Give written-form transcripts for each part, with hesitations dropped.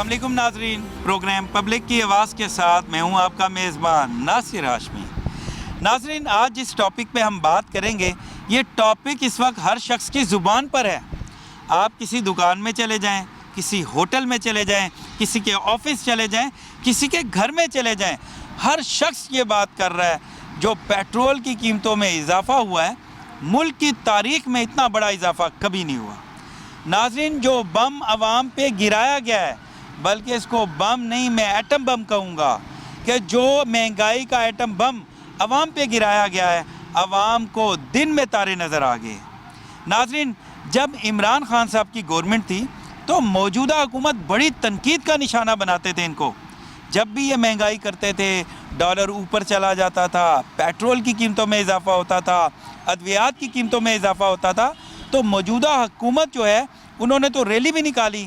अस्सलाम वालेकुम नाजरीन, प्रोग्राम पब्लिक की आवाज़ के साथ मैं हूं आपका मेज़बान नासिर हाशमी। नाजरीन, आज जिस टॉपिक पे हम बात करेंगे, ये टॉपिक इस वक्त हर शख्स की ज़ुबान पर है। आप किसी दुकान में चले जाएं, किसी होटल में चले जाएं, किसी के ऑफिस चले जाएं, किसी के घर में चले जाएं, हर शख्स ये बात कर रहा है जो पेट्रोल की कीमतों में इजाफ़ा हुआ है, मुल्क की तारीख़ में इतना बड़ा इजाफ़ा कभी नहीं हुआ। नाज़रीन, जो बम आवाम पे गिराया गया है, बल्कि इसको बम नहीं मैं एटम बम कहूँगा, कि जो महंगाई का एटम बम आवाम पे गिराया गया है, आवाम को दिन में तारे नज़र आ गए। नाज़रीन, जब इमरान खान साहब की गवर्नमेंट थी तो मौजूदा हुकूमत बड़ी तनकीद का निशाना बनाते थे इनको। जब भी ये महंगाई करते थे, डॉलर ऊपर चला जाता था, पेट्रोल की कीमतों में इजाफ़ा होता था, अद्वियात की कीमतों में इजाफ़ा होता था, तो मौजूदा हुकूमत जो है उन्होंने तो रैली भी निकाली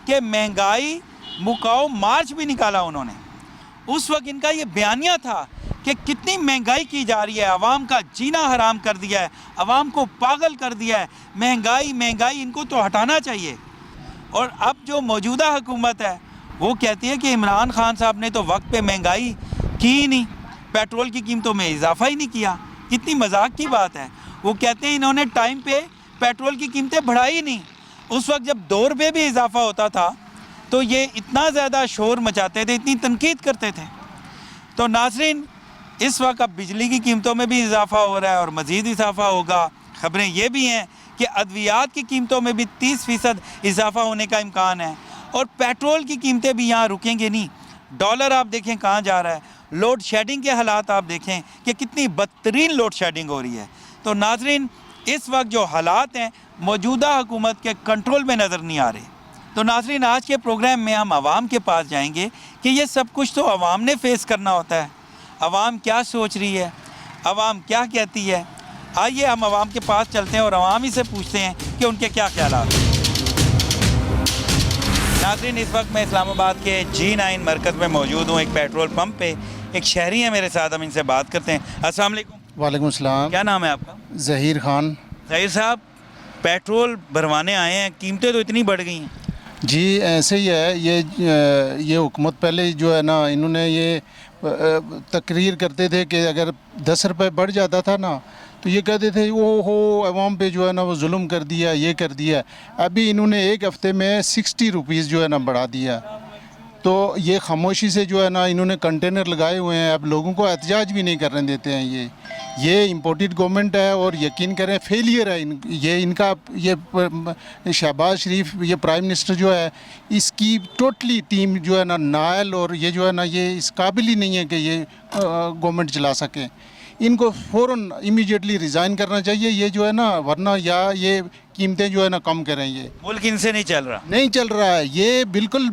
कि महंगाई मुकाओ मार्च भी निकाला उन्होंने। उस वक्त इनका ये बयानिया था कि कितनी महंगाई की जा रही है, आवाम का जीना हराम कर दिया है, आवाम को पागल कर दिया है, महंगाई इनको तो हटाना चाहिए। और अब जो मौजूदा हुकूमत है वो कहती है कि इमरान खान साहब ने तो वक्त पे महंगाई की ही नहीं, पेट्रोल की कीमतों में इजाफ़ा ही नहीं किया। कितनी मजाक की बात है। वो कहते हैं इन्होंने टाइम पे पेट्रोल की कीमतें बढ़ाई नहीं। उस वक्त जब 2 रुपये भी इजाफ़ा होता था तो ये इतना ज़्यादा शोर मचाते थे, इतनी तनकीद करते थे। तो नाज़रीन, इस वक्त अब बिजली की कीमतों में भी इजाफ़ा हो रहा है और मज़ीद इजाफ़ा होगा। ख़बरें ये भी हैं कि अद्वियात की कीमतों में भी 30% इजाफ़ा होने का इम्कान है और पेट्रोल की कीमतें भी यहाँ रुकेंगे नहीं। डॉलर आप देखें कहाँ जा रहा है, लोड शेडिंग के हालात आप देखें कि कितनी बदतरीन लोड शेडिंग हो रही है। तो नाज़रीन, इस वक्त जो हालात हैं मौजूदा हुकूमत के कंट्रोल में नज़र नहीं आ रहे। तो नाज़रीन, आज के प्रोग्राम में हम आवाम के पास जाएंगे कि ये सब कुछ तो आवाम ने फेस करना होता है। आवाम क्या सोच रही है, आवाम क्या कहती है। आइए हम आवाम के पास चलते हैं और आवाम ही से पूछते हैं कि उनके क्या ख्यालात हैं। नाज़रीन, इस वक्त मैं इस्लामाबाद के G9 मरकज़ में मौजूद हूँ, एक पेट्रोल पंप पे। एक शहरी है मेरे साथ, हम इनसे बात करते हैं। अस्सलाम वालेकुम। वालेकुम सलाम। क्या नाम है आपका? ज़हीर खान। ज़हीर साहब, पेट्रोल भरवाने आए हैं, कीमतें तो इतनी बढ़ गई हैं। जी ऐसे ही है। ये हुकूमत पहले जो है ना, इन्होंने ये तकरीर करते थे कि अगर 10 रुपये बढ़ जाता था ना तो ये कहते थे वो हो अवाम पे जो है ना वो जुल्म कर दिया, ये कर दिया। अभी इन्होंने एक हफ़्ते में 60 रुपीज़ जो है ना बढ़ा दिया। तो ये खामोशी से जो है ना इन्होंने कंटेनर लगाए हुए हैं, अब लोगों को एहतजाज भी नहीं करने देते हैं। ये इम्पोर्टेड गवर्नमेंट है और यकीन करें फेलियर है ये शहबाज शरीफ, ये प्राइम मिनिस्टर जो है, इसकी टोटली टीम जो है ना नायल, और ये जो है ना ये इस काबिल ही नहीं है कि ये गवर्नमेंट चला सकें। इनको फ़ौरन इमीडिएटली रिज़ाइन करना चाहिए ये जो है ना, वरना या ये कीमतें जो है ना कम करें। ये मुल्क इनसे नहीं चल रहा है, ये बिल्कुल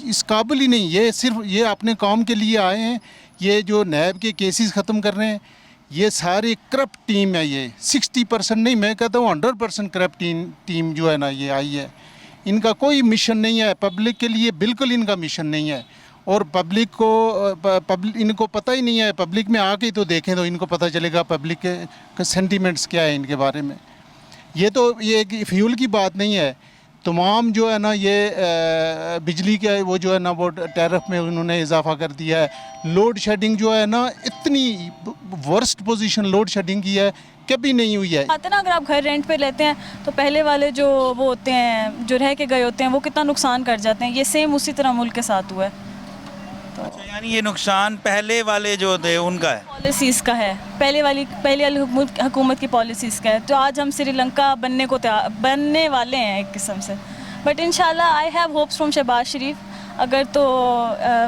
इस काबिल ही नहीं। ये सिर्फ ये अपने काम के लिए आए हैं। ये जो नैब के केसेस ख़त्म कर रहे हैं, ये सारी करप्ट टीम है। ये 60% नहीं, मैं कहता हूँ 100% करप्ट टीम जो है ना ये आई है। इनका कोई मिशन नहीं है पब्लिक के लिए, बिल्कुल इनका मिशन नहीं है। और पब्लिक इनको पता ही नहीं है। पब्लिक में आके तो देखें तो इनको पता चलेगा पब्लिक के सेंटिमेंट्स क्या है इनके बारे में। ये एक फ्यूल की बात नहीं है। तमाम जो है ना ये बिजली के वो जो है ना वो टैरिफ में उन्होंने इजाफा कर दिया है। लोड शेडिंग जो है ना, इतनी वर्स्ट पोजीशन लोड शेडिंग की है, कभी नहीं हुई है। आते ना, अगर आप घर रेंट पे लेते हैं तो पहले वाले जो वो होते हैं, जो रह के गए होते हैं, वो कितना नुकसान कर जाते हैं। ये सेम उसी तरह मुल्क के साथ हुआ है। अच्छा, यानी ये नुकसान पहले वाले जो थे उनका है, पॉलिसीज़ का है, पहले वाली हुकूमत की पॉलिसीज़ का है। तो आज हम श्रीलंका बनने वाले हैं एक किस्म से। बट इंशाल्लाह I have hopes from Shahbaz Sharif. अगर तो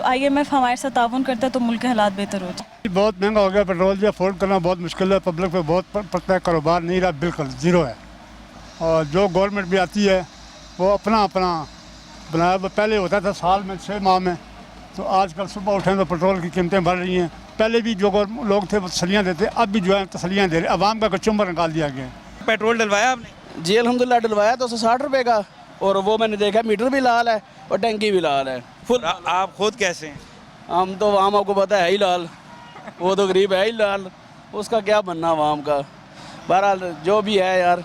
IMF हमारे साथ ताउन करता है तो मुल्क के हालात बेहतर हो जाए। बहुत महंगा हो गया पेट्रोल, जो अफोर्ड करना बहुत मुश्किल है। पब्लिक पे बहुत पड़ता है, कारोबार नहीं रहा, बिल्कुल ज़ीरो है। और जो गवर्नमेंट भी आती है वो अपना बनाया। पहले होता था साल में 6 माह में, तो आजकल सुबह उठें तो पेट्रोल की कीमतें बढ़ रही हैं। पहले भी जो लोग थे वो तसलियाँ देते, अब भी जो है तसलियाँ दे रहे। आवाम का कचुम्बर निकाल दिया गया। पेट्रोल डलवाया आपने? जी अल्हम्दुलिल्लाह डलवाया, 260 रुपये का। और वो मैंने देखा मीटर भी लाल है और टंकी भी लाल है फुल। आप खुद कैसे हैं? हम तो आवाम आपको पता है ही लाल, वो तो गरीब है ही लाल, उसका क्या बनना आवाम का। बहरहाल जो भी है यार,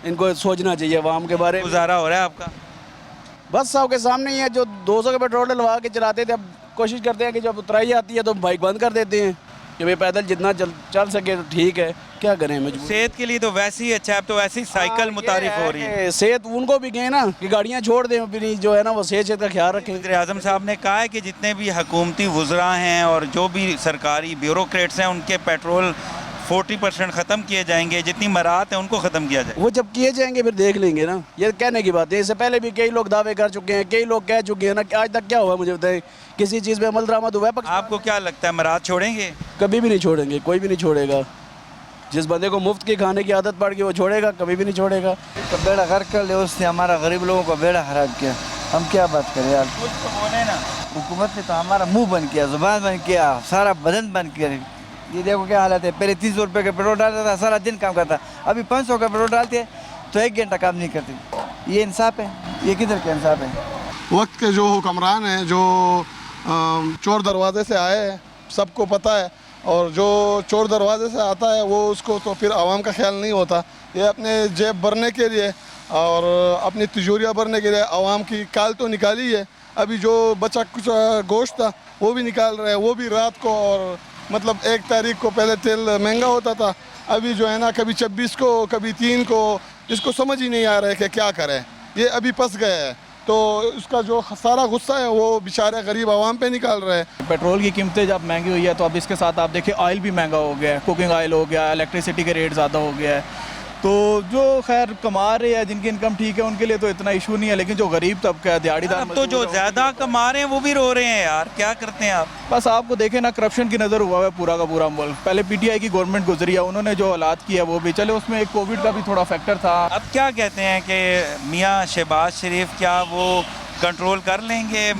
इनको सोचना चाहिए आवाम के बारे में। गुजारा हो रहा है आपका? बस सबके सामने ही है, जो 200 का पेट्रोल डलवा के चलाते थे, अब कोशिश करते हैं कि जब उतराई आती है तो बाइक बंद कर देते हैं कि भाई पैदल जितना चल सके तो ठीक है, क्या करें मजबूर। सेहत के लिए तो वैसे ही अच्छा है, अब तो वैसे ही साइकिल हाँ, मुतारिफ ये हो रही है। कि सेहत उनको भी कहें ना कि गाड़ियाँ छोड़ दें, अपनी जो है ना वो सेहत का ख्याल रखें। वज़ीर आज़म साहब ने कहा है कि जितने भी हुकूमती वुज़रा हैं और जो भी सरकारी ब्यूरोक्रेट्स हैं उनके पेट्रोल 40% ख़त्म किए जाएंगे, जितनी मराहत है उनको ख़त्म किया जाए। वो जब किए जाएंगे फिर देख लेंगे ना, ये कहने की बात है। इससे पहले भी कई लोग दावे कर चुके हैं, कई लोग कह चुके हैं ना, कि आज तक क्या हुआ मुझे बताएं, किसी चीज़ पे अमल दरामद हुआ है? आपको क्या लगता है मराहत छोड़ेंगे? कभी भी नहीं छोड़ेंगे, कोई भी नहीं छोड़ेगा। जिस बंदे को मुफ्त की खाने की आदत पड़ गई वो छोड़ेगा, कभी भी नहीं छोड़ेगा। तो बेड़ा गर्क कर ले, उसने हमारा गरीब लोगों का बेड़ा खराब किया। हम क्या बात करें यार, कुछ तो बोले ना। हुकूमत ने तो हमारा मुंह बंद किया, जुबान बंद किया, सारा बदन बंद किया। ये देखो क्या हालत है, पहले 300 रुपये का पेट्रोल डालता था, सारा दिन काम करता, अभी 500 का पेट्रोल डालते हैं तो 1 घंटा काम नहीं करते। ये इंसाफ है? ये किधर का इंसाफ है? वक्त के जो हुक्मरान हैं, जो चोर दरवाजे से आए हैं, सबको पता है, और जो चोर दरवाजे से आता है वो उसको तो फिर आवाम का ख्याल नहीं होता। ये अपने जेब भरने के लिए और अपनी तिजोरियाँ भरने के लिए आवाम की काल तो निकाली है। अभी जो बचा कुछ गोश्त था वो भी निकाल रहे हैं, वो भी रात को, और मतलब 1 तारीख को पहले तेल महंगा होता था, अभी जो है ना कभी 26 को कभी 3 को, इसको समझ ही नहीं आ रहा है कि क्या करें। ये अभी फंस गए हैं, तो उसका जो सारा गुस्सा है वो बेचारे गरीब आवाम पे निकाल रहे हैं। पेट्रोल की कीमतें जब महंगी हुई है तो अब इसके साथ आप देखिए ऑयल भी महंगा हो गया है, कुकिंग ऑयल हो गया, इलेक्ट्रिसिटी के रेट ज़्यादा हो गया है। तो जो खैर कमा रहे हैं, जिनकी इनकम ठीक है, उनके लिए तो इतना इशू नहीं है, लेकिन जो गरीब तबका है, दिहाड़ीदार अब तो जो ज़्यादा कमा रहे हैं वो भी रो रहे हैं यार, क्या करते हैं आप? बस आपको देखें ना, करप्शन की नज़र हुआ है पूरा का पूरा मुल्क। पहले पीटीआई की गवर्नमेंट गुजरी है, उन्होंने जो हालात किया वो भी चले, उसमें एक कोविड का भी थोड़ा फैक्टर था। अब क्या कहते हैं कि मियाँ शहबाज शरीफ क्या वो कंट्रोल कर लेंगे?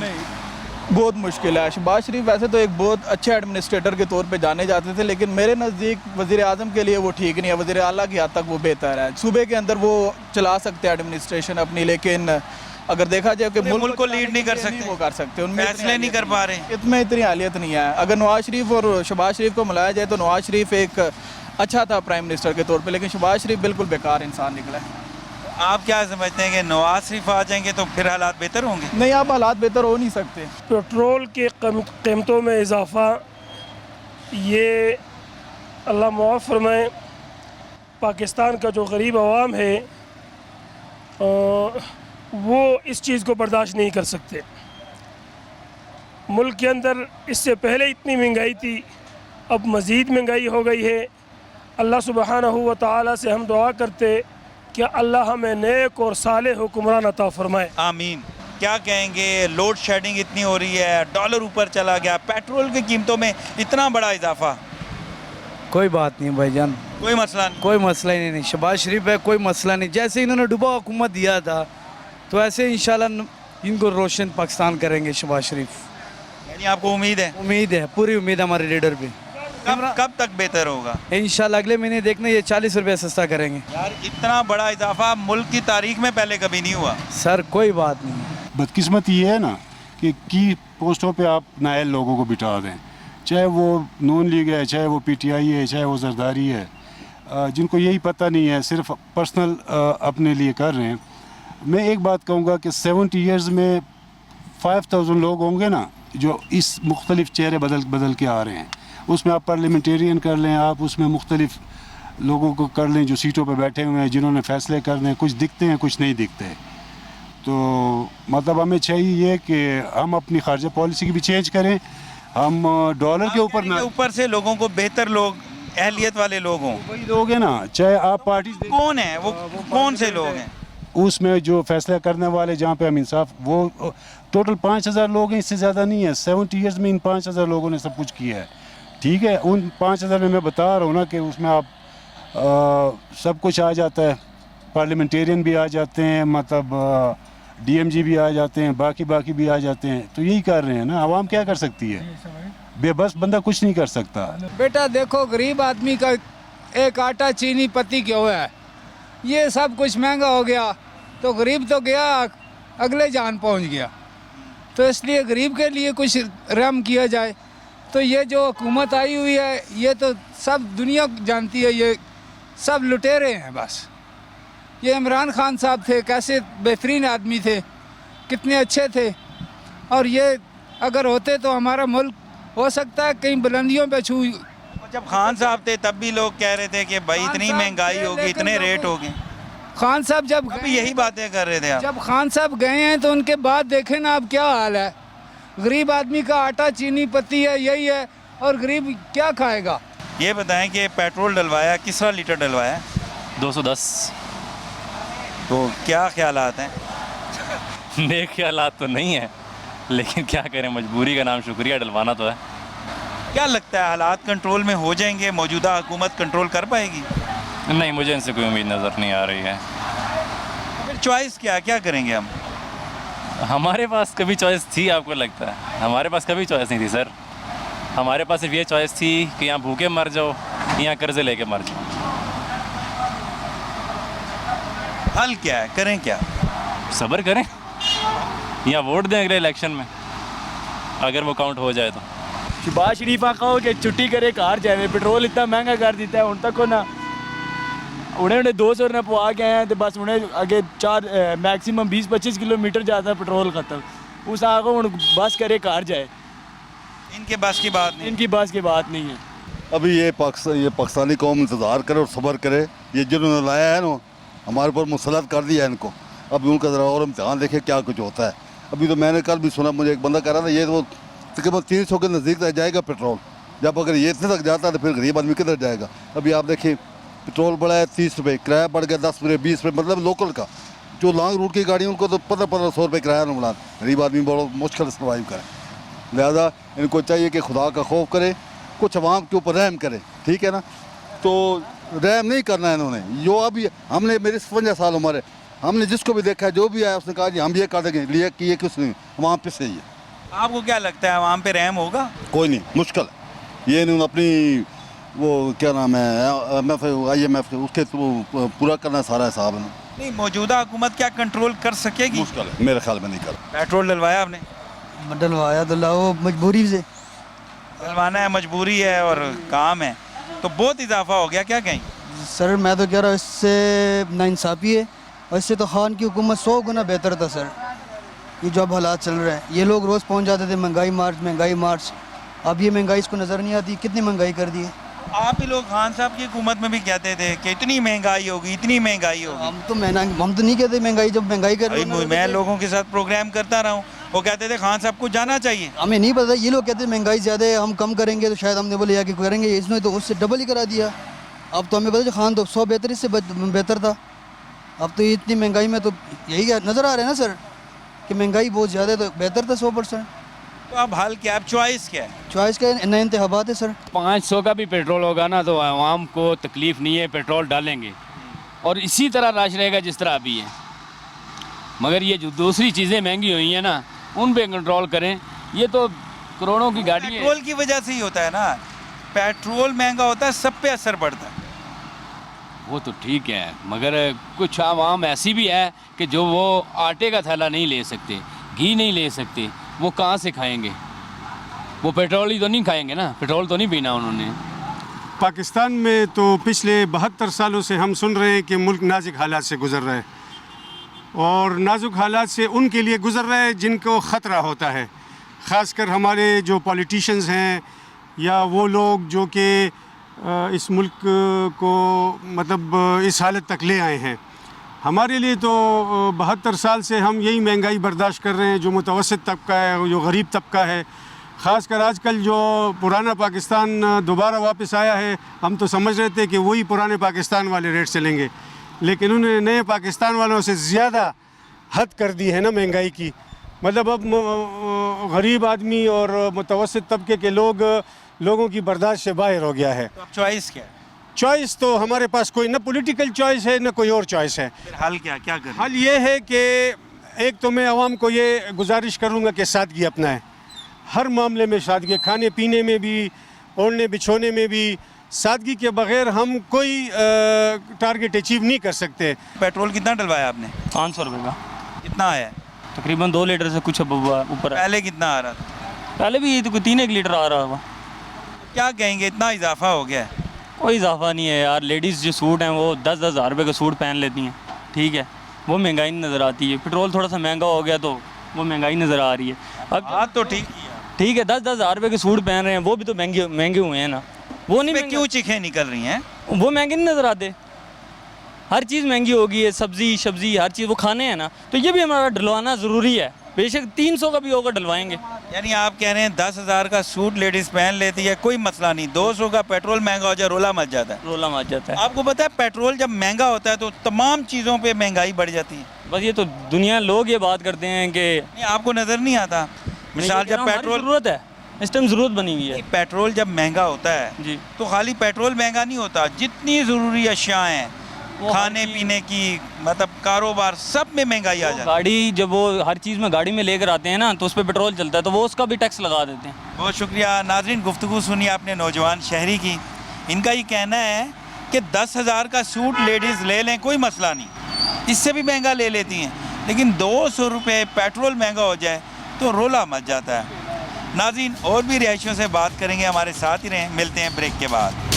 बहुत मुश्किल है। शहबाज शरीफ वैसे तो एक बहुत अच्छे एडमिनिस्ट्रेटर के तौर पे जाने जाते थे, लेकिन मेरे नज़दीक वज़ीर आज़म के लिए वो ठीक नहीं है। वज़ीर आला की हद तक वो बेहतर है, सूबे के अंदर वो चला सकते हैं एडमिनिस्ट्रेशन अपनी, लेकिन अगर देखा जाए कि मुल्क को लीड नहीं कर सकते, वो कर सकते, उनमें फैसले नहीं कर पा रहे। इतनी हालियत नहीं है। अगर नवाज शरीफ और शहबाज शरीफ को मिलाया जाए तो नवाज शरीफ एक अच्छा था प्राइम मिनिस्टर के तौर पे, लेकिन शहबाज शरीफ बिल्कुल बेकार इंसान निकला है। आप क्या समझते हैं कि नवाज शरीफ आ जाएंगे तो फिर हालात बेहतर होंगे? नहीं, आप हालात बेहतर हो नहीं सकते। पेट्रोल के कीमतों में इजाफ़ा, ये अल्लाह मुआफ़ फरमाए, पाकिस्तान का जो गरीब आवाम है वो इस चीज़ को बर्दाश्त नहीं कर सकते। मुल्क के अंदर इससे पहले इतनी महंगाई थी, अब मज़ीद महंगाई हो गई है। अल्लाह सुब्हानहू व तआला से हम दुआ करते कि अल्लाह हमें नेक और साले हुक्मरान अता फरमाए। आमीन। क्या कहेंगे, लोड शेडिंग इतनी हो रही है, डॉलर ऊपर चला गया, पेट्रोल की कीमतों में इतना बड़ा इजाफा? कोई बात नहीं भाईजान, कोई मसला नहीं। कोई मसला ही नहीं। शहबाज शरीफ है, कोई मसला नहीं। जैसे इन्होंने डुबा हुकूमत दिया था तो ऐसे इंशाल्लाह इनको रोशन पाकिस्तान करेंगे शहबाज शरीफ। यानी आपको उम्मीद है? उम्मीद है, पूरी उम्मीद है हमारे लीडर पे। कब तक बेहतर होगा? इंशाल्लाह अगले महीने देखना, ये 40 रुपये सस्ता करेंगे। यार इतना बड़ा इजाफा मुल्क की तारीख में पहले कभी नहीं हुआ। सर कोई बात नहीं। बदकिस्मती ये है ना कि की पोस्टों पे आप नायल लोगों को बिठा दें, चाहे वो नून लीग है, चाहे वो पीटीआई है, चाहे वो जरदारी है, जिनको यही पता नहीं है, सिर्फ पर्सनल अपने लिए कर रहे हैं। मैं एक बात कहूँगा कि 70 ईयर्स में 5000 लोग होंगे ना जो इस मुख्तलिफ चेहरे बदल के आ रहे हैं। उसमें आप पार्लियामेंटेरियन कर लें, आप उसमें मुख्तलिफ लोगों को कर लें जो सीटों पर बैठे हुए हैं, जिन्होंने फ़ैसले करने हैं, कुछ दिखते हैं कुछ नहीं दिखते। तो मतलब हमें चाहिए कि हम अपनी खारजा पॉलिसी की भी चेंज करें, हम डॉलर के ऊपर ना, ऊपर से लोगों को बेहतर लोग, अहलियत वाले लोग हों। वही लोग हैं ना, चाहे आप पार्टी कौन है वो, कौन से लोग हैं उसमें जो फैसला करने वाले, जहाँ पे हम इंसाफ, वो टोटल 5000 लोग हैं, इससे ज़्यादा नहीं है। 70 ईयर्स में इन 5000 लोगों ने सब कुछ किया है, ठीक है। उन 5000 में मैं बता रहा हूँ ना कि उसमें आप सब कुछ आ जाता है, पार्लियामेंटेरियन भी आ जाते हैं, मतलब डीएमजी भी आ जाते हैं, बाकी भी आ जाते हैं। तो यही कर रहे हैं ना, आवाम क्या कर सकती है? बेबस बंदा कुछ नहीं कर सकता। बेटा देखो, गरीब आदमी का एक आटा चीनी पत्ती क्यों है, ये सब कुछ महंगा हो गया तो गरीब तो गया, अगले जान पहुंच गया। तो इसलिए गरीब के लिए कुछ रहम किया जाए। तो ये जो हुकूमत आई हुई है, ये तो सब दुनिया जानती है, ये सब लुटेरे हैं बस। ये इमरान खान साहब थे, कैसे बेहतरीन आदमी थे, कितने अच्छे थे, और ये अगर होते तो हमारा मुल्क हो सकता है कहीं बुलंदियों पे छू। जब खान साहब थे तब भी लोग कह रहे थे कि भाई इतनी साहब महंगाई थे, होगी, लेकिन इतने रेट लोगों- हो गए। खान साहब जब अभी यही बातें कर रहे थे आप। जब खान साहब गए हैं तो उनके बाद देखें ना अब क्या हाल है। गरीब आदमी का आटा चीनी पत्ती है, यही है, और गरीब क्या खाएगा। ये बताएं कि पेट्रोल डलवाया, किस तरह लीटर डलवाया? 210। तो क्या ख्यालात हैं? नेक ख्यालात तो नहीं है, लेकिन क्या करें, मजबूरी का नाम शुक्रिया, डलवाना तो है। क्या लगता है हालात कंट्रोल में हो जाएंगे? मौजूदा हुकूमत कंट्रोल कर पाएगी? नहीं, मुझे इनसे कोई उम्मीद नज़र नहीं आ रही है। फिर चॉइस क्या करेंगे हम? हमारे पास कभी चॉइस थी आपको लगता है? हमारे पास कभी चॉइस नहीं थी सर। हमारे पास सिर्फ ये चॉइस थी कि यहाँ भूखे मर जाओ या कर्जे लेके मर जाओ। हल क्या है, करें क्या? सब्र करें या वोट दें अगले इलेक्शन में, अगर वो काउंट हो जाए तो। शहबाज शरीफ आखो कि छुट्टी करे घर जाए, पेट्रोल इतना महंगा कर दिता है, उन तक को ना उन्हें 200 रुपये पवा के आए हैं, तो बस उन्हें अगे 4 मैक्सिमम 20-25 किलोमीटर जाता है पेट्रोल ख़त्म। उस आगो उन बस करे घर जाए, इनके बस की बात नहीं। इनकी बस की बात नहीं है। अभी ये पाकिस्तानी कौम इंतज़ार करे और सब्र करे। ये जिन्होंने लाया है ना, हमारे ऊपर मुसलत कर दिया है इनको। अभी उनका ज़रा और इम्तहान देखे क्या कुछ होता है। अभी तो मैंने कल भी सुना, मुझे एक बंदा कह रहा था ये तो तकरीबन 300 के नज़दीक तक जाएगा पेट्रोल। जब अगर ये इतने तक जाता है तो फिर गरीब आदमी किधर जाएगा? अभी आप देखिए पेट्रोल बढ़ा है 30 रुपये, किराया बढ़ गया 10 रुपये 20 रुपये, मतलब लोकल का। जो लॉन्ग रूट की गाड़ी उनको तो 1500 रुपये किराया न मिला। गरीब आदमी बहुत मुश्किल सर्वाइव करे। लिहाजा इनको चाहिए कि खुदा का खौफ करे, कुछ अवाम के ऊपर रहम करे, ठीक है ना। तो रहम नहीं करना है इन्होंने। जो अभी हमने, मेरी 55 साल उम्र है, हमने जिसको भी देखा है, जो भी आया उसने कहा जी हम ये कर देंगे, लिए किए किस नहीं, अवाम पे सही है। आपको क्या लगता है अवाम पे रहम होगा? कोई नहीं, मुश्किल है। ये इन्होंने अपनी वो क्या नाम है IMF उसके थ्रू पूरा करना सारा हिसाब है। नहीं, मौजूदा हुकूमत क्या कंट्रोल कर सकेगी? मुश्किल है, मेरे ख्याल में नहीं कर। पेट्रोल डलवाया आपने? डलवाया तो लाओ मजबूरी से। डलवाना है, मजबूरी है और काम है, तो बहुत इजाफा हो गया। क्या कहें? सर मैं तो कह रहा हूँ इससे नाइंसाफ़ी है, और इससे तो खान की हुकूमत 100 गुना बेहतर था सर। ये जो अब हालात चल रहे हैं, ये लोग रोज़ पहुँच जाते थे महंगाई मार्च। अब ये महंगाई इसको नज़र नहीं आती, कितनी महंगाई कर दी है। आप ही लोग खान साहब की हुकूमत में भी कहते थे कि इतनी महंगाई होगी, इतनी महंगाई होगी। हम तो नहीं कहते महंगाई, जब महंगाई कर रहे भाई, मैं लोगों के साथ प्रोग्राम करता रहा हूँ, वो कहते थे खान साहब को जाना चाहिए। हमें नहीं पता, ये लोग कहते हैं महंगाई ज़्यादा है, हम कम करेंगे तो शायद हमने बोले कि करेंगे, इसने तो उससे डबल ही करा दिया। अब तो हमें पता है खान तो 100 बेहतर इससे बेहतर था। अब तो इतनी महंगाई में तो यही नज़र आ रहा है ना सर कि महंगाई बहुत ज़्यादा है, तो बेहतर था 100%। तो अब हल क्या है, चॉइस क्या है? चॉइस का नए इंतखाबात है सर। 500 का भी पेट्रोल होगा ना तो आवाम को तकलीफ़ नहीं है, पेट्रोल डालेंगे और इसी तरह राश रहेगा जिस तरह अभी है। मगर ये जो दूसरी चीज़ें महंगी हुई हैं ना, उन पे कंट्रोल करें। ये तो करोड़ों की गाड़ी है। पेट्रोल की वजह से ही होता है ना, पेट्रोल महंगा होता है, सब पे असर पड़ता है। वो तो ठीक है, मगर कुछ आवाम ऐसी भी है कि जो वो आटे का थैला नहीं ले सकते, घी नहीं ले सकते, वो कहाँ से खाएंगे? वो पेट्रोल ही तो नहीं खाएंगे ना, पेट्रोल तो नहीं पीना उन्होंने। पाकिस्तान में तो पिछले 72 सालों से हम सुन रहे हैं कि मुल्क नाजुक हालात से गुज़र रहा है, और नाजुक हालात से उनके लिए गुज़र रहा है जिनको ख़तरा होता है। ख़ासकर हमारे जो पॉलिटिशियंस हैं या वो लोग जो कि इस मुल्क को मतलब इस हालत तक ले आए हैं। हमारे लिए तो 72 साल से हम यही महंगाई बर्दाश्त कर रहे हैं, जो मुतवस्सित तबका है, जो गरीब तबका है। ख़ासकर आजकल जो पुराना पाकिस्तान दोबारा वापस आया है, हम तो समझ रहे थे कि वही पुराने पाकिस्तान वाले रेट चलेंगे, लेकिन उन्होंने नए पाकिस्तान वालों से ज़्यादा हद कर दी है ना महंगाई की। मतलब अब गरीब आदमी और मुतवस्सित तबके के लोगों की बर्दाश्त से बाहर हो गया है। तो अब चॉइस क्या है? चॉइस तो हमारे पास कोई ना पॉलिटिकल चॉइस है ना कोई और चॉइस है। फिर हल क्या करें? हल ये है कि एक तो मैं आवाम को ये गुजारिश करूँगा कि सादगी अपनाएं, हर मामले में सादगी, खाने पीने में भी, ओढ़ने बिछोने में भी। सादगी के बगैर हम कोई टारगेट अचीव नहीं कर सकते। पेट्रोल कितना डलवाया आपने? 500 रुपये का कितना आया है? तकरीबन 2 लीटर से कुछ ऊपर। पहले कितना आ रहा था? पहले भी ये तो 3-1 लीटर आ रहा होगा। क्या कहेंगे, इतना इजाफा हो गया है? कोई इजाफा नहीं है यार। लेडीज़ जो सूट हैं वो 10-10 हज़ार रुपये का सूट पहन लेती हैं, ठीक है, वो महंगाई नहीं नज़र आती है। पेट्रोल थोड़ा सा महंगा हो गया तो वो महंगाई नज़र आ रही है। अब बात तो ठीक ही है, ठीक है, 10-10 हज़ार रुपये के सूट पहन रहे हैं, वो भी तो महंगे महंगे हुए हैं ना। वो नहीं पे क्यों चीखें निकल रही हैं? वो महंगे नहीं नज़र आते। हर चीज़ महंगी हो गई है, सब्ज़ी हर चीज़, वो खाने हैं ना, तो ये भी हमारा डलवाना ज़रूरी है। बेशक 300 का भी होगा, डलवाएंगे। यानी आप कह रहे हैं 10,000 का सूट लेडीज़ पहन लेती है, कोई मसला नहीं, 200 का पेट्रोल महंगा हो जाए रोला मच जाता है। रोला मच जाता है। आपको पता है पेट्रोल जब महंगा होता है तो तमाम चीज़ों पे महंगाई बढ़ जाती है। बस ये तो दुनिया लोग ये बात करते हैं कि नहीं, आपको नज़र नहीं आता? मिसाल जब पेट्रोल ज़रूरत है, इस टाइम ज़रूरत बनी हुई है। पेट्रोल जब महंगा होता है जी, तो खाली पेट्रोल महंगा नहीं होता, जितनी ज़रूरी अशियाँ हैं, खाने पीने की, मतलब कारोबार, सब में महंगाई आ जाती है। गाड़ी जब वो हर चीज़ में गाड़ी में लेकर आते हैं ना, तो उस पर पेट्रोल चलता है, तो वो उसका भी टैक्स लगा देते हैं। बहुत शुक्रिया नाज़रीन, गुफ्तगू सुनी आपने नौजवान शहरी की। इनका ये कहना है कि 10,000 का सूट लेडीज़ ले लें कोई मसला नहीं, इससे भी महंगा ले लेती हैं, लेकिन 200 रुपये पेट्रोल महंगा हो जाए तो रोला मच जाता है। नाज़रीन, और भी रिहायशियों से बात करेंगे, हमारे साथ ही रहें, मिलते हैं ब्रेक के बाद।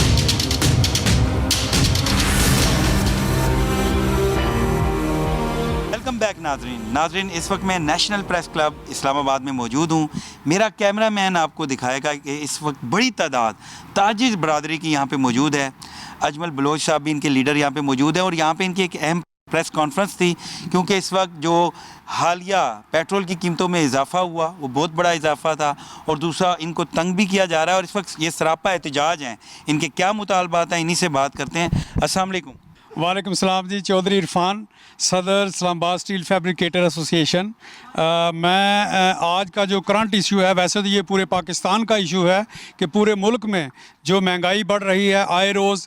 वेलकम बैक नाजरीन, इस वक्त मैं नेशनल प्रेस क्लब इस्लामाबाद में मौजूद हूँ। मेरा कैमरामैन आपको दिखाएगा कि इस वक्त बड़ी तादाद ताजिर बरादरी की यहाँ पे मौजूद है। अजमल बलोच साहब भी इनके लीडर यहाँ पे मौजूद है और यहाँ पे इनकी एक अहम प्रेस कॉन्फ्रेंस थी, क्योंकि इस वक्त जो हालिया पेट्रोल की कीमतों में इजाफा हुआ वो बहुत बड़ा इजाफा था, और दूसरा इनको तंग भी किया जा रहा है, और इस वक्त ये सरापा एहतजाज हैं। इनके क्या मुतालबात हैं, इन्हीं से बात करते हैं। अस्सलाम वालेकुम। वालेकुम सलाम जी, चौधरी इरफान, सदर इस्लामाबाद स्टील फैब्रिकेटर एसोसिएशन। मैं आज का जो करंट इशू है, वैसे तो ये पूरे पाकिस्तान का इशू है कि पूरे मुल्क में जो महंगाई बढ़ रही है, आए रोज़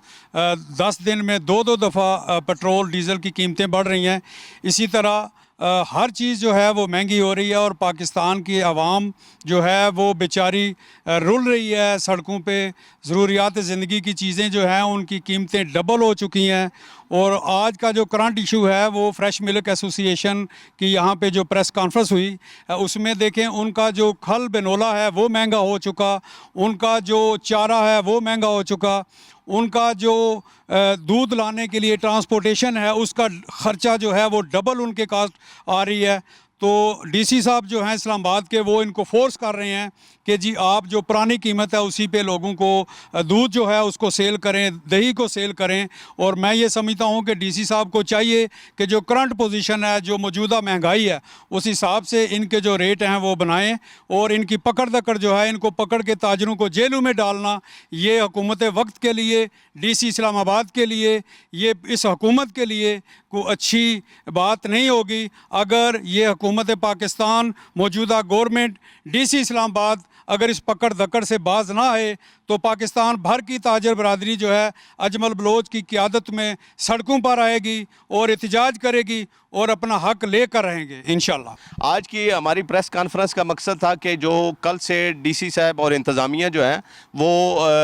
10 दिन में 2-2 दफ़ा पेट्रोल डीज़ल की कीमतें बढ़ रही हैं। इसी तरह हर चीज़ जो है वो महंगी हो रही है, और पाकिस्तान की आवाम जो है वो बेचारी रुल रही है सड़कों पे। ज़रूरियात ज़िंदगी की चीज़ें जो हैं उनकी कीमतें डबल हो चुकी हैं। और आज का जो करंट इशू है वो फ्रेश मिल्क एसोसिएशन की यहाँ पे जो प्रेस कॉन्फ्रेंस हुई, उसमें देखें उनका जो खल बेनोला है वो महंगा हो चुका, उनका जो चारा है वो महंगा हो चुका, उनका जो दूध लाने के लिए ट्रांसपोर्टेशन है उसका ख़र्चा जो है वो डबल उनके कास्ट आ रही है। तो डीसी साहब जो हैं इस्लामाबाद के, वो इनको फोर्स कर रहे हैं कि जी आप जो पुरानी कीमत है उसी पे लोगों को दूध जो है उसको सेल करें, दही को सेल करें। और मैं ये समझता हूँ कि डीसी साहब को चाहिए कि जो करंट पोजीशन है, जो मौजूदा महंगाई है, उस हिसाब से इनके जो रेट हैं वो बनाएं, और इनकी पकड़ दकड़ जो है, इनको पकड़ के ताजरों को जेलों में डालना, ये हुकूमत वक्त के लिए, डीसी इस्लामाबाद के लिए, ये इस हुकूमत के लिए को अच्छी बात नहीं होगी। अगर ये हुकूमत पाकिस्तान, मौजूदा गवर्नमेंट, डीसी इस्लामाबाद अगर इस पकड़ धकड़ से बाज ना आए तो पाकिस्तान भर की ताजर बरादरी जो है अजमल बलोच की क़ियादत में सड़कों पर आएगी और एहतजाज करेगी और अपना हक लेकर रहेंगे इंशाल्लाह। आज की हमारी प्रेस कॉन्फ्रेंस का मकसद था कि जो कल से डीसी साहब और इंतज़ामिया जो है वो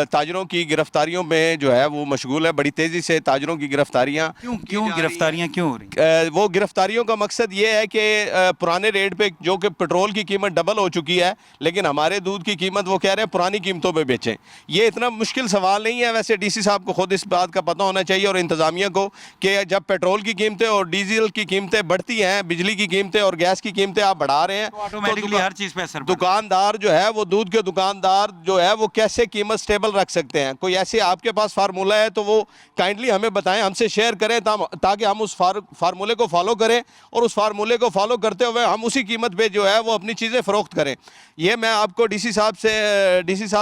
ताजरों की गिरफ्तारियों में जो है वो मशगूल है। बड़ी तेज़ी से ताजरों की गिरफ्तारियाँ क्यों गिरफ्तारियाँ क्यों हो रही? वो गिरफ्तारियों का मकसद ये है कि पुराने रेट पे जो कि पेट्रोल की कीमत डबल हो चुकी है, लेकिन हमारे दूध की कीमत वो कह रहे हैं पुरानी कीमतों पे बेचें। ये इतना मुश्किल सवाल नहीं है। वैसे डीसी साहब को खुद इस बात का पता होना चाहिए और इंतज़ामिया को कि जब पेट्रोल की कीमतें और डीजल की कीमतें बढ़ती हैं, बिजली की कीमतें और गैस की कीमतें आप बढ़ा रहे हैं, तो ऑटोमेटिकली हर चीज़ पे असर। दुकानदार जो है वो दूध के दुकानदार जो है वो कैसे कीमत स्टेबल रख सकते हैं? कोई ऐसे आपके पास फार्मूला है तो वो काइंडली हमें बताएं, हमसे शेयर करें, ताकि हम उस फार्मूले को फॉलो करें और उस फार्मूले को फॉलो करते हुए हम उसी कीमत पे जो है वो अपनी चीज़ें फ़रोख्त करें। ये मैं आपको डीसी साहब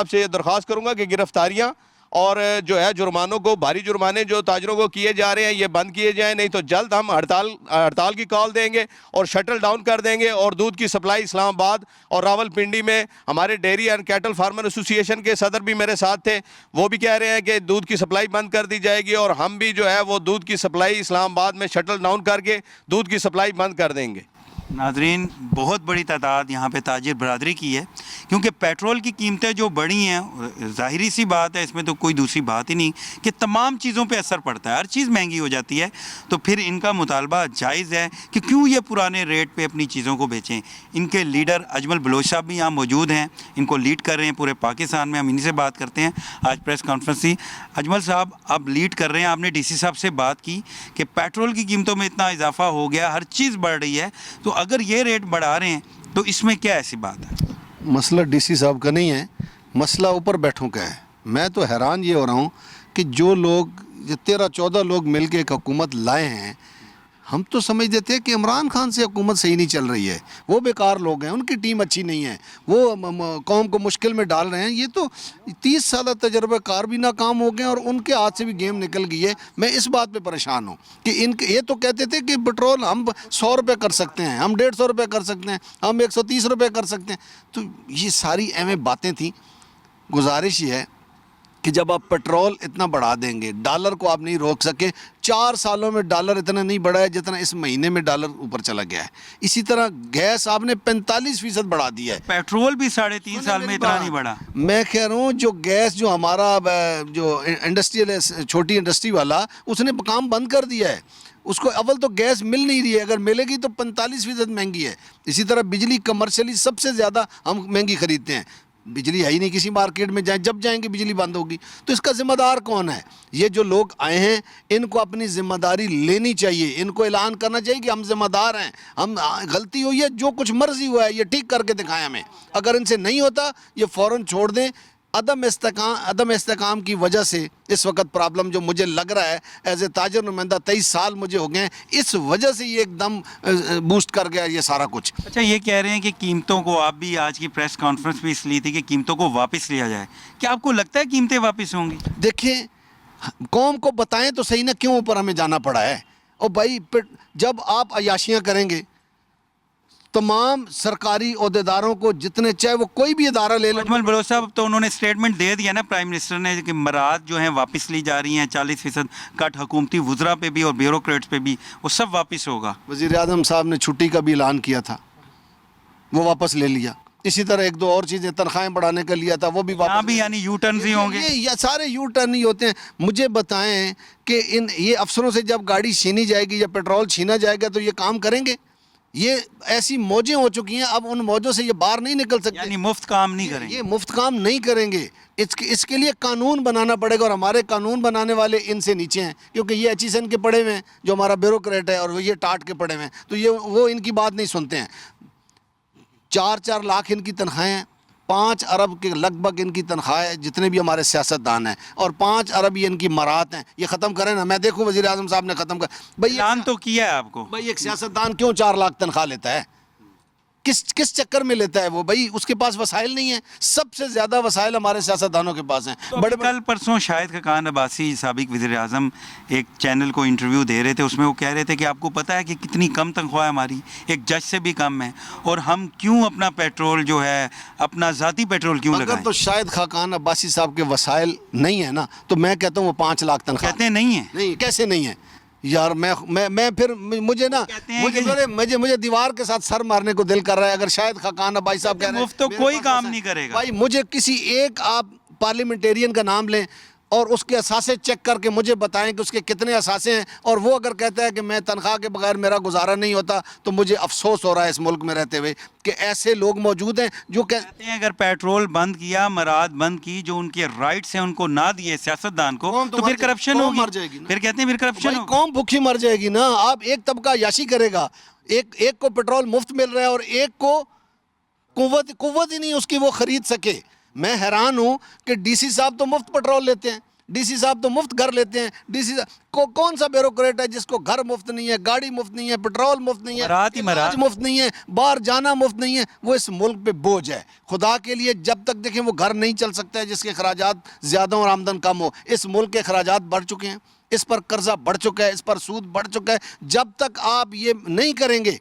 से ये दरख्वास्त करूँगा कि गिरफ्तारियाँ और जो है जुर्मानों को, भारी जुर्माने जो ताजरों को किए जा रहे हैं ये बंद किए जाएं, नहीं तो जल्द हम हड़ताल की कॉल देंगे और शटल डाउन कर देंगे। और दूध की सप्लाई इस्लामाबाद और रावलपिंडी में हमारे dairy and cattle farmer association के सदर भी मेरे साथ थे, वो भी कह रहे हैं कि दूध की सप्लाई बंद कर दी जाएगी, और हम भी जो है वो दूध की सप्लाई इस्लामाबाद में शटल डाउन करके दूध की सप्लाई बंद कर देंगे। नाजरीन, बहुत बड़ी तादाद यहाँ पे ताजिर बरादरी की है, क्योंकि पेट्रोल की कीमतें जो बढ़ी हैं, ज़ाहिरी सी बात है, इसमें तो कोई दूसरी बात ही नहीं कि तमाम चीज़ों पे असर पड़ता है, हर चीज़ महंगी हो जाती है। तो फिर इनका मुतालबा जायज़ है कि क्यों ये पुराने रेट पे अपनी चीज़ों को बेचें। इनके लीडर अजमल बलोच साहब भी यहाँ मौजूद हैं, इनको लीड कर रहे हैं पूरे पाकिस्तान में। हम इन्हीं से बात करते हैं। आज प्रेस कॉन्फ्रेंस थी। अजमल साहब, आप लीड कर रहे हैं, आपने डीसी साहब से बात की कि पेट्रोल की कीमतों में इतना इजाफा हो गया, हर चीज़ बढ़ रही है, तो अगर ये रेट बढ़ा रहे हैं तो इसमें क्या ऐसी बात है? मसला डीसी साहब का नहीं है, मसला ऊपर बैठों का है। मैं तो हैरान ये हो रहा हूँ कि जो लोग, ये 13-14 लोग मिलके एक हुकूमत लाए हैं, हम तो समझ देते हैं कि इमरान खान से हुकूमत सही नहीं चल रही है, वो बेकार लोग हैं, उनकी टीम अच्छी नहीं है, वो कौम को मुश्किल में डाल रहे हैं। ये तो 30 साल तजर्बाकार भी नाकाम हो गए और उनके हाथ से भी गेम निकल गई है। मैं इस बात पे परेशान हूँ कि इनके, ये तो कहते थे कि पेट्रोल हम 100 रुपये कर सकते हैं, हम 150 रुपये कर सकते हैं, हम 130 रुपये कर सकते हैं। तो ये सारी अहम बातें थी। गुजारिश ये है कि जब आप पेट्रोल इतना बढ़ा देंगे, डॉलर को आप नहीं रोक सके। 4 सालों में डॉलर इतना नहीं बढ़ा है जितना इस महीने में डॉलर ऊपर चला गया है। इसी तरह गैस आपने 45% बढ़ा दिया है। पेट्रोल भी 3.5 साल में इतना नहीं बढ़ा। मैं कह रहा हूँ जो गैस, जो हमारा जो इंडस्ट्रियल है, छोटी इंडस्ट्री वाला, उसने काम बंद कर दिया है। उसको अव्वल तो गैस मिल नहीं रही है, अगर मिलेगी तो 45% महंगी है। इसी तरह बिजली कमर्शियली सबसे ज़्यादा हम महंगी खरीदते हैं। बिजली है ही नहीं किसी मार्केट में, जाए जब जाएंगे बिजली बंद होगी। तो इसका ज़िम्मेदार कौन है? ये जो लोग आए हैं, इनको अपनी ज़िम्मेदारी लेनी चाहिए। इनको ऐलान करना चाहिए कि हम ज़िम्मेदार हैं, हम गलती हुई है, जो कुछ मर्जी हुआ है ये ठीक करके दिखाएं हमें। अगर इनसे नहीं होता ये फ़ौरन छोड़ दें। अदम इस्तेकाम की वजह से इस वक्त प्रॉब्लम जो मुझे लग रहा है, एज ए ताजर नुमाइंदा 23 साल मुझे हो गए, इस वजह से ये एकदम बूस्ट कर गया ये सारा कुछ। अच्छा, ये कह रहे हैं कि कीमतों को, आप भी आज की प्रेस कॉन्फ्रेंस भी इसलिए थी कि कीमतों को वापस लिया जाए। क्या आपको लगता है कीमतें वापस होंगी? देखिए, कौम को बताएं तो सही ना क्यों ऊपर हमें जाना पड़ा है। और भाई जब आप अयाशियाँ करेंगे, तमाम सरकारी ओहदेदारों को, जितने चाहे वो कोई भी इदारा ले लो। अजमल बलोच साहब, तो उन्होंने स्टेटमेंट दे दिया ना प्राइम मिनिस्टर ने कि मराद जो हैं वापस ली जा रही हैं, 40% कट हुकूमती वुज़रा पे भी और ब्यूरोक्रेट्स पे भी, वो सब वापस होगा। वज़ीर आज़म साहब ने छुट्टी का भी ऐलान किया था, वो वापस ले लिया। इसी तरह 1-2 और चीज़ें, तनख्वाहें बढ़ाने का लिया था, वो भी वापस। भी यानी यू टर्न ही होंगे। ये सारे यू टर्न ही होते हैं। मुझे बताएं कि ये अफसरों से जब गाड़ी छीनी जाएगी या पेट्रोल छीना जाएगा तो ये काम करेंगे? ये ऐसी मौजें हो चुकी हैं, अब उन मौजों से ये बाहर नहीं निकल सकते। यानी मुफ्त काम नहीं करेंगे। ये मुफ्त काम नहीं करेंगे। इसके लिए कानून बनाना पड़ेगा, और हमारे कानून बनाने वाले इनसे नीचे हैं, क्योंकि ये HSN के पड़े हुए हैं, जो हमारा ब्यूरोक्रेट है, और ये टाट के पड़े हुए हैं, तो ये वो इनकी बात नहीं सुनते हैं। 4-4 लाख इनकी तनख्वाहें हैं, 5 अरब के लगभग इनकी तनख्वाह है, जितने भी हमारे सियासतदान हैं, और 5 अरब ये इनकी मरात हैं। ये ख़त्म करें ना। मैं देखूँ वज़ीर आज़म साहब ने ख़त्म कर, भाई ऐलान तो किया है आपको। भाई एक सियासतदान क्यों 4 लाख तनख्वाह लेता है? किस चक्कर में लेता है वो? भाई उसके पास वसाइल नहीं है। सबसे ज़्यादा वसाइल हमारे सियासतदानों के पास हैं। तो कल परसों शाहिद खाकान अब्बासी साबिक वज़ीर आज़म एक चैनल को इंटरव्यू दे रहे थे, उसमें वो कह रहे थे कि आपको पता है कि कितनी कम तनख्वाह हमारी, एक जज से भी कम है, और हम क्यों अपना पेट्रोल जो है, अपना ज़ाती पेट्रोल क्यों लगाएं? अगर तो शाहिद खाकान अब्बासी साहब के वसाइल नहीं है ना, तो मैं कहता हूँ वो 5 लाख तनख्वाह। कहते हैं नहीं है। नहीं, कैसे नहीं है यार? मैं फिर मुझे ना, मुझे दीवार के साथ सर मारने को दिल कर रहा है। अगर शाहिद खाकान अब्बासी साहब कह रहे हैं मुफ्त तो कोई काम नहीं करेगा। भाई मुझे किसी एक आप पार्लियामेंटेरियन का नाम लें और उसके असासे चेक करके मुझे बताएं कि उसके कितने असासे हैं, और वो अगर कहता है कि मैं तनख्वाह के बगैर मेरा गुजारा नहीं होता, तो मुझे अफसोस हो रहा है इस मुल्क में रहते हुए कि ऐसे लोग मौजूद हैं जो कहते हैं अगर पेट्रोल बंद किया, मराद बंद की, जो उनके राइट्स हैं उनको ना दिए सियासतदान को, तो फिर करप्शन होगी, मर जाएगी ना। फिर कहते हैं फिर करप्शन होगी। कौम भूखी मर जाएगी ना। आप एक तबका याशी करेगा, एक को पेट्रोल मुफ्त मिल रहा है और एक को कुव्वत ही नहीं उसकी वो खरीद सके। मैं हैरान हूँ कि डीसी साहब तो मुफ्त पेट्रोल लेते हैं, डीसी साहब तो मुफ्त घर लेते हैं। डीसी को कौन सा ब्यूरोक्रेट है जिसको घर मुफ्त नहीं है, गाड़ी मुफ्त नहीं है, पेट्रोल मुफ्त नहीं है, इलाज मुफ्त नहीं है, बाहर जाना मुफ्त नहीं है? वो इस मुल्क पे बोझ है। खुदा के लिए जब तक देखें वो घर नहीं चल सकता है जिसके अखराजात ज़्यादा और आमदन कम हो। इस मुल्क के अखराजात बढ़ चुके हैं, इस पर कर्जा बढ़ चुका है, इस पर सूद बढ़ चुका है। जब तक आप ये नहीं करेंगे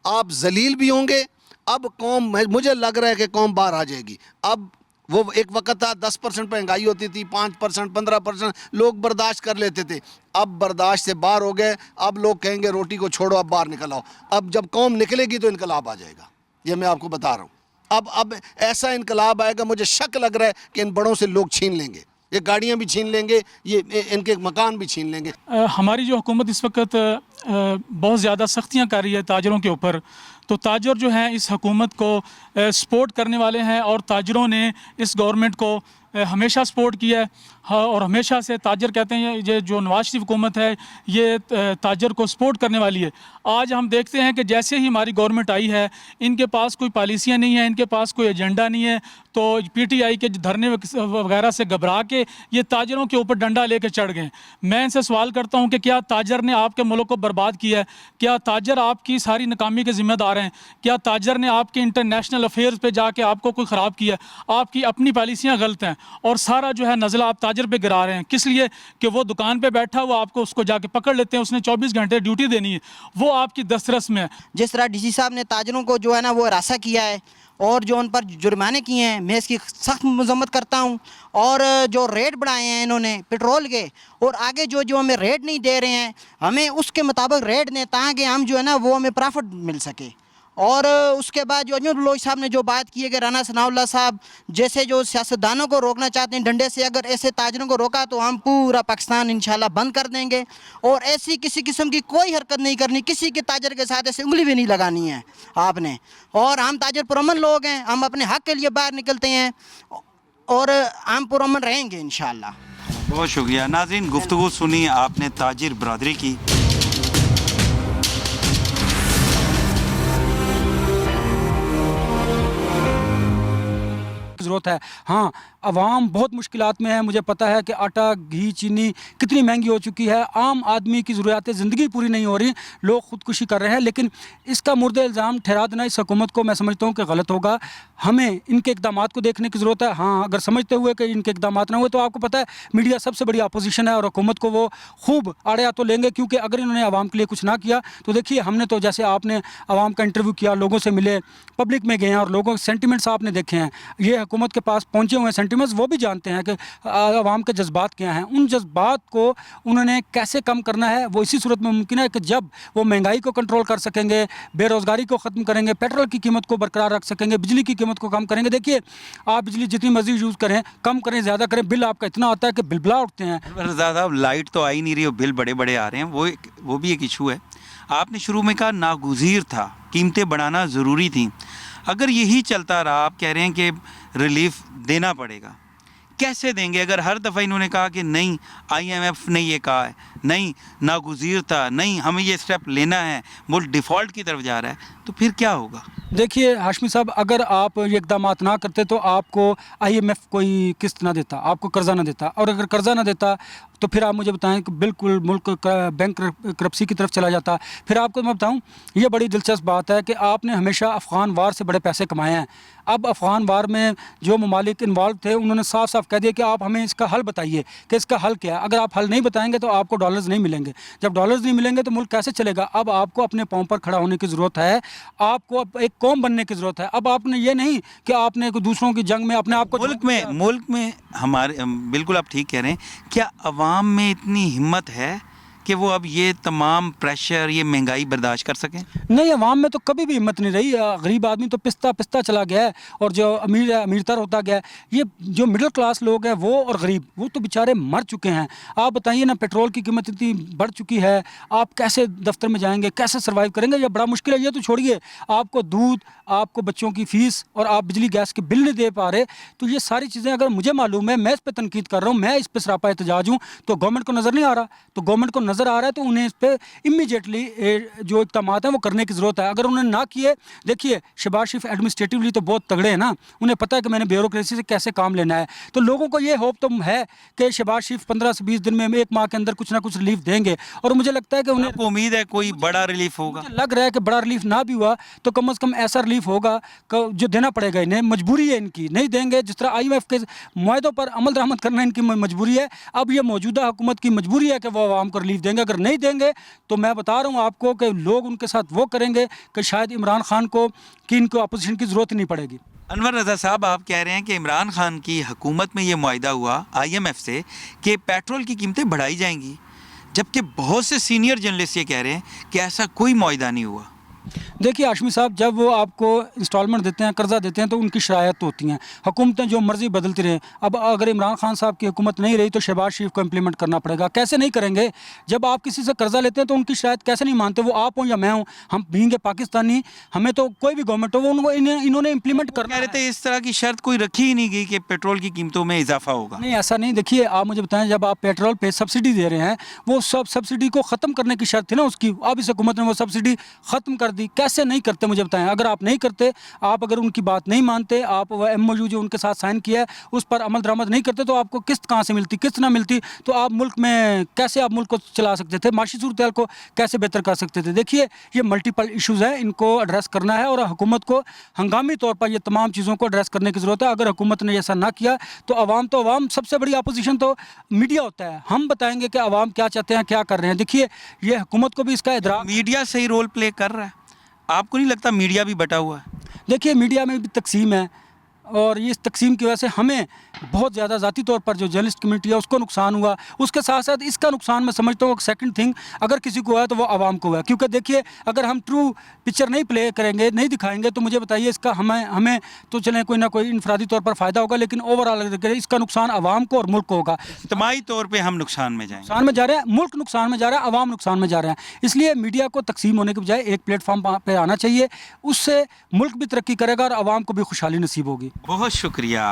आप जलील भी होंगे। अब कौम, मुझे लग रहा है कि कौम बाहर आ जाएगी। अब वो एक वक्त था 10% महंगाई होती थी, 5%, 15% लोग बर्दाश्त कर लेते थे। अब बर्दाश्त से बाहर हो गए। अब लोग कहेंगे रोटी को छोड़ो, अब बाहर निकल आओ। अब जब कौम निकलेगी तो इनकलाब आ जाएगा, ये मैं आपको बता रहा हूँ। अब ऐसा इनकलाब आएगा, मुझे शक लग रहा है कि इन बड़ों से लोग छीन लेंगे, ये गाड़ियाँ भी छीन लेंगे, ये इनके मकान भी छीन लेंगे। हमारी जो हुकूमत इस वक्त बहुत ज़्यादा सख्तियाँ कर रही है ताजरों के ऊपर, तो ताजर जो हैं इस हुकूमत को सपोर्ट करने वाले हैं और ताजरों ने इस गवर्नमेंट को हमेशा सपोर्ट किया है। हाँ, और हमेशा से ताजर कहते हैं ये जो नवाज शरीफ हुकूमत है ये ताजर को सपोर्ट करने वाली है। आज हम देखते हैं कि जैसे ही हमारी गवर्नमेंट आई है इनके पास कोई पॉलिसियाँ नहीं है, इनके पास कोई एजेंडा नहीं है, तो पीटीआई के धरने वगैरह से घबरा के ये ताजरों के ऊपर डंडा लेकर चढ़ गए। मैं इनसे सवाल करता हूँ कि क्या ताजर ने आपके मुल्क को बर्बाद किया है? क्या ताजर आपकी सारी नाकामी के ज़िम्मेदार हैं? क्या ताजर ने आपके इंटरनेशनल अफेयर्स पे जाके आपको कोई ख़राब किया? आपकी अपनी पॉलिसियाँ गलत हैं और सारा जो है नज़ला आप ताजर पे गिरा रहे हैं। किस लिए? कि वो दुकान पे बैठा हुआ आपको उसको जाके पकड़ लेते हैं, उसने 24 घंटे ड्यूटी देनी है, वो आपकी दस्तरस में है। जिस तरह डीसी साहब ने ताजरों को जो है ना वो हरासा किया है और जो उन पर जुर्माने किए हैं, मैं इसकी सख्त मजम्मत करता हूं। और जो रेट बढ़ाए हैं इन्होंने पेट्रोल के, और आगे जो हमें रेट नहीं दे रहे हैं, हमें उसके मुताबिक रेट दें ताकि हम जो है ना वो हमें प्रॉफिट मिल सके। और उसके बाद जो लोई साहब ने जो बात की है कि राना सनाउल्लाह साहब जैसे जो सियासतदानों को रोकना चाहते हैं डंडे से, अगर ऐसे ताजरों को रोका तो हम पूरा पाकिस्तान इंशाल्लाह बंद कर देंगे और ऐसी किसी किस्म की कोई हरकत नहीं करनी, किसी के ताजर के साथ ऐसे उंगली भी नहीं लगानी है आपने। और हम ताजर पुरअमन लोग हैं, हम अपने हक़ के लिए बाहर निकलते हैं और हम पुरअमन रहेंगे इंशाल्लाह। बहुत शुक्रिया। नाज़रीन, गुफ्तगू सुनी आपने ताजिर बरदरी की। ज़रूरत है। हाँ, आवाम बहुत मुश्किलात में है, मुझे पता है कि आटा, घी, चीनी कितनी महंगी हो चुकी है, आम आदमी की ज़रूरियात ज़िंदगी पूरी नहीं हो रही, लोग ख़ुदकुशी कर रहे हैं, लेकिन इसका मुर्द इल्ज़ाम ठहरा देना इस हुकूमत को मैं समझता हूँ कि गलत होगा। हमें इनके इक़दामात को देखने की ज़रूरत है। हाँ, अगर समझते हुए कि इनके इक़दामात ना हुए तो आपको पता है मीडिया सबसे बड़ी अपोजिशन है और हुकूमत को वो खूब आड़े हाथों लेंगे, क्योंकि अगर इन्होंने आवाम के लिए कुछ ना किया तो देखिए हमने तो जैसे आपने आवाम का इंटरव्यू किया, लोगों से मिले, पब्लिक में गए हैं और लोगों के सेंटिमेंट्स आपने देखे हैं, ये हुकूमत के पास पहुँचे हुए हैं सेंटिमेंट्स, वो भी जानते हैं कि आवाम के जज्बात क्या हैं। उन जज्बात को उन्होंने कैसे कम करना है वो इसी सूरत में मुमकिन है कि जब वो महंगाई को कंट्रोल कर सकेंगे, बेरोज़गारी को ख़त्म करेंगे, पेट्रोल की कीमत को बरकरार रख सकेंगे, बिजली की कीमत को कम करेंगे। देखिए आप बिजली जितनी मर्जी यूज़ करें, कम करें, ज़्यादा करें, बिल आपका इतना आता है कि बिलबिला उठते हैं। ज़्यादा लाइट तो आ ही नहीं रही, बिल बड़े बड़े आ रहे हैं, वो भी एक इशू है। आपने शुरू में कहा नागुज़ीर था, कीमतें बढ़ाना ज़रूरी थी। अगर यही चलता रहा, आप कह रहे हैं कि रिलीफ देना पड़ेगा, कैसे देंगे? अगर हर दफ़ा इन्होंने कहा कि नहीं, IMF ने ये कहा है, नहीं नागुज़ीर था, नहीं हमें ये स्टेप लेना है, मुल्क डिफ़ॉल्ट की तरफ जा रहा है, तो फिर क्या होगा? देखिए हाशमी साहब, अगर आप ये इक़दाम ना करते तो आपको IMF कोई किस्त ना देता, आपको कर्ज़ा ना देता, और अगर कर्ज़ा ना देता तो फिर आप मुझे बताएं कि बिल्कुल मुल्क बैंक करप्सी की तरफ चला जाता। फिर आपको मैं बताऊं, ये बड़ी दिलचस्प बात है कि आपने हमेशा अफ़गान वार से बड़े पैसे कमाए हैं। अब अफ़गान वार में जो ममालिक इन्वॉल्व थे उन्होंने साफ साफ कह दिया कि आप हमें इसका हल बताइए कि इसका हल क्या है। अगर आप हल नहीं बताएंगे तो आपको डॉलर्स नहीं मिलेंगे, जब डॉलर्स नहीं मिलेंगे तो मुल्क कैसे चलेगा? अब आपको अपने पाँव पर खड़ा होने की ज़रूरत है, आपको अब एक कौम बनने की ज़रूरत है। अब आपने ये नहीं कि आपने दूसरों की जंग में अपने आप को मुल्क में हमारे, बिल्कुल आप ठीक कह रहे हैं, क्या अवाम में इतनी हिम्मत है कि वो अब ये तमाम प्रेशर, ये महंगाई बर्दाश्त कर सकें? नहीं, अवाम में तो कभी भी हिम्मत नहीं रही। गरीब आदमी तो पिस्ता चला गया है और जो अमीर है अमीरतर होता गया है। ये जो मिडिल क्लास लोग हैं वो और गरीब, वो तो बेचारे मर चुके हैं। आप बताइए ना, पेट्रोल की कीमत इतनी बढ़ चुकी है, आप कैसे दफ्तर में जाएंगे, कैसे सर्वाइव करेंगे? ये बड़ा मुश्किल है। ये तो छोड़िए, आपको दूध, आपको बच्चों की फ़ीस और आप बिजली गैस के बिल नहीं दे पा रहे। तो ये सारी चीज़ें अगर मुझे मालूम है, मैं इस पर तनकीद कर रहा हूँ, मैं इस पर सरापा एहतजाज हूँ, तो गवर्नमेंट को नज़र नहीं आ रहा। तो गवर्नमेंट को नज़र आ रहा है तो उन्हें इस पर इमीडिएटली जो इक़दाम हैं वो करने की ज़रूरत है। अगर उन्होंने ना किए, देखिए शहबाज शरीफ एडमिनिस्ट्रेटिवली तो बहुत तगड़े हैं ना, उन्हें पता है कि मैंने ब्यूरोक्रेसी से कैसे काम लेना है। तो लोगों को ये होप तो है कि शहबाज शरीफ 15 से 20 दिन में, 1 माह के अंदर कुछ ना कुछ रिलीफ देंगे, और मुझे लगता है कि उन्हें उम्मीद है कोई बड़ा रिलीफ होगा। लग रहा है कि बड़ा रिलीफ ना भी हुआ तो कम से कम ऐसा रिलीफ होगा जो देना पड़ेगा इन्हें, मजबूरी है इनकी, नहीं देंगे। जिस तरह IMF के मुआहदों पर अमल दरामद करना इनकी मजबूरी है, अब ये मौजूदा हुकूमत की मजबूरी है कि वो आवाम को रिलीफ देंगे। अगर नहीं देंगे तो मैं बता रहा हूँ आपको कि लोग उनके साथ वो करेंगे कि शायद इमरान खान को कि इनको अपोजिशन की ज़रूरत नहीं पड़ेगी। अनवर रज़ा साहब, आप कह रहे हैं कि इमरान खान की हुकूमत में ये मुआहिदा हुआ IMF से कि पेट्रोल की कीमतें बढ़ाई जाएंगी, जबकि बहुत से सीनियर जर्नलिस्ट ये कह रहे हैं कि ऐसा कोई मुआहिदा नहीं हुआ। देखिए हाशमी साहब, जब वो आपको इंस्टॉलमेंट देते हैं, कर्जा देते हैं, तो उनकी शरायत तो होती हैं। हुकूमतें जो मर्जी बदलती रहें। अब अगर इमरान खान साहब की हुकूमत नहीं रही तो शहबाज शरीफ को इम्प्लीमेंट करना पड़ेगा। कैसे नहीं करेंगे? जब आप किसी से कर्जा लेते हैं तो उनकी शरायत कैसे नहीं मानते? वो आप हों या मैं हूँ, हम भींगे पाकिस्तानी, हमें तो कोई भी गवर्नमेंट हो, वो उनको इन्होंने इम्प्लीमेंट करना कह रहे थे इस तरह की शर्त कोई रखी ही नहीं गई कि पेट्रोल की कीमतों में इजाफा होगा। नहीं, ऐसा नहीं। देखिए आप मुझे बताएं, जब आप पेट्रोल पे सब्सिडी दे रहे हैं, वो सब सब्सिडी को ख़त्म करने की शर्त थी ना उसकी। अब इस हुकूमत ने वो सब्सिडी ख़त्म कर दी। कैसे नहीं करते मुझे बताएं? अगर आप नहीं करते, आप अगर उनकी बात नहीं मानते, आप वह MOU जो उनके साथ साइन किया है उस पर अमल दरामद नहीं करते, तो आपको किस्त कहाँ से मिलती, किस्त ना मिलती तो आप मुल्क में कैसे आप मुल्क को चला सकते थे, माशी सूरत को कैसे बेहतर कर सकते थे? देखिए ये मल्टीपल इशूज़ हैं, इनको एड्रेस करना है और हुकूमत को हंगामी तौर पर ये तमाम चीज़ों को एड्रेस करने की ज़रूरत है। अगर हुकूमत ने ऐसा ना किया तो अवाम सबसे बड़ी अपोजिशन तो मीडिया होता है। हम बताएंगे कि अवाम क्या चाहते हैं, क्या कर रहे हैं। देखिए ये हुकूमत को भी इसका इदराक, मीडिया सही रोल प्ले कर रहा है। आपको नहीं लगता मीडिया भी बटा हुआ है? देखिए मीडिया में भी तकसीम है और ये इस तकसीम की वजह से हमें बहुत ज़्यादा ज़ाती तौर पर जो जर्नलिस्ट कम्युनिटी है उसको नुकसान हुआ। उसके साथ साथ इसका नुकसान मैं समझता हूँ सेकंड थिंग, अगर किसी को है तो वो आवाम को है। क्योंकि देखिए अगर हम ट्रू पिक्चर नहीं प्ले करेंगे, नहीं दिखाएंगे, तो मुझे बताइए इसका हमें तो चलें कोई ना कोई इनफरादी तौर पर फ़ायदा होगा, लेकिन ओवरऑल इसका नुकसान आवाम को और मुल्क को होगा। इज्तिमाई तौर पर हम नुकसान में जाएंगे, नुकसान में जा रहे हैं, मुल्क नुकसान में जा रहा है, आवाम नुकसान में जा रहे हैं। इसलिए मीडिया को तकसीम होने के बजाय एक प्लेटफॉर्म पर आना चाहिए। उससे मुल्क भी तरक्की करेगा और आवाम को भी खुशहाली नसीब होगी। बहुत शुक्रिया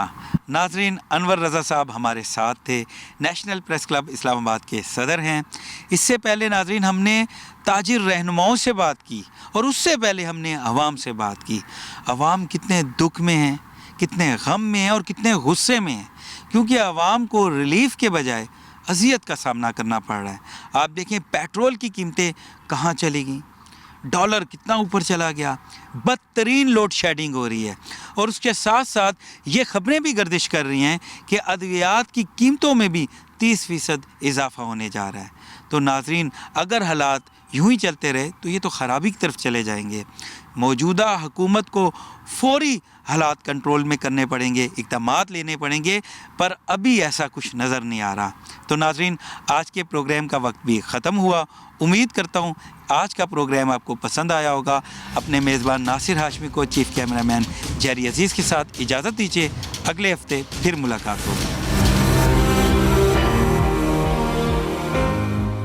नाजरीन। अनवर रज़ा साहब हमारे साथ थे, नेशनल प्रेस क्लब इस्लामाबाद के सदर हैं। इससे पहले नाजरीन हमने ताजिर रहनुमाओं से बात की और उससे पहले हमने अवाम से बात की। अवाम कितने दुख में हैं, कितने गम में हैं और कितने गुस्से में हैं, क्योंकि अवाम को रिलीफ के बजाय अजियत का सामना करना पड़ रहा है। आप देखें पेट्रोल की कीमतें कहाँ चली गई, डॉलर कितना ऊपर चला गया, बदतरीन लोड शेडिंग हो रही है और उसके साथ साथ ये ख़बरें भी गर्दिश कर रही हैं कि अद्वियात की कीमतों में भी 30% इजाफ़ा होने जा रहा है। तो नाजरीन अगर हालात यूं ही चलते रहे तो ये तो ख़राबी की तरफ चले जाएंगे। मौजूदा हुकूमत को फ़ौरी हालात कंट्रोल में करने पड़ेंगे, इक़दामात लेने पड़ेंगे, पर अभी ऐसा कुछ नज़र नहीं आ रहा। तो नाजरीन आज के प्रोग्राम का वक्त भी ख़त्म हुआ। उम्मीद करता हूँ आज का प्रोग्राम आपको पसंद आया होगा। अपने मेज़बान नासिर हाशमी को, चीफ़ कैमरामैन जेरी अजीज़ के साथ इजाज़त दीजिए। अगले हफ्ते फिर मुलाकात होगी।